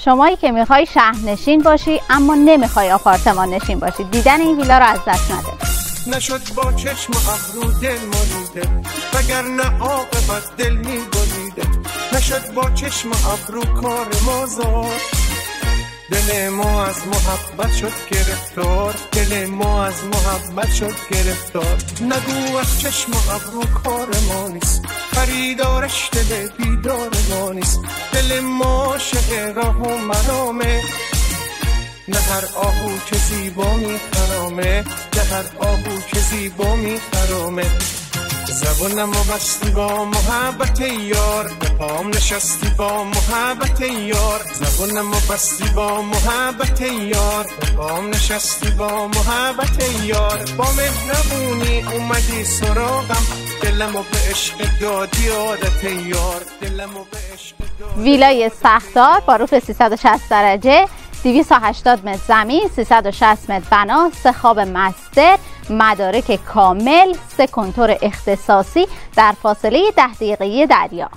شمایی که میخوای شهرنشین باشی اما نمیخوای آپارتمان نشین باشی، دیدن این ویلا رو از دست نده. نشد با چشم ابرو دل مریده، وگرنه عاقبت دل می‌بریده. نشد با چشم ابرو کار ما زاد، دل ما از محبت شد گرفتار، دل ما از محبت شد گرفتار. نگو از چشم ابرو کار ما نیست، خریدارش دل بیدار ما نیست. دل ما عاشق راه و مرامه، نه هر آهو که زیبا میخرامه، نه هر آهو که زیبا میخرامه. زبونم و بستی با محبت یار، به پام نشستی با محبت یار. زبونم و بستی با محبت یار، به پام نشستی با محبت یار. با مهربونی اومدی سراغم، دلمو به عشق دادی عادت یار، دلمو به عشق دادی. ویلای سخت‌دار با روف 360 درجه، 280 متر زمین، 360 متر بنا، 3 خواب مستر، مدارک کامل، 3 کنتور اختصاصی در فاصله 10 دقیقه‌ای دریا.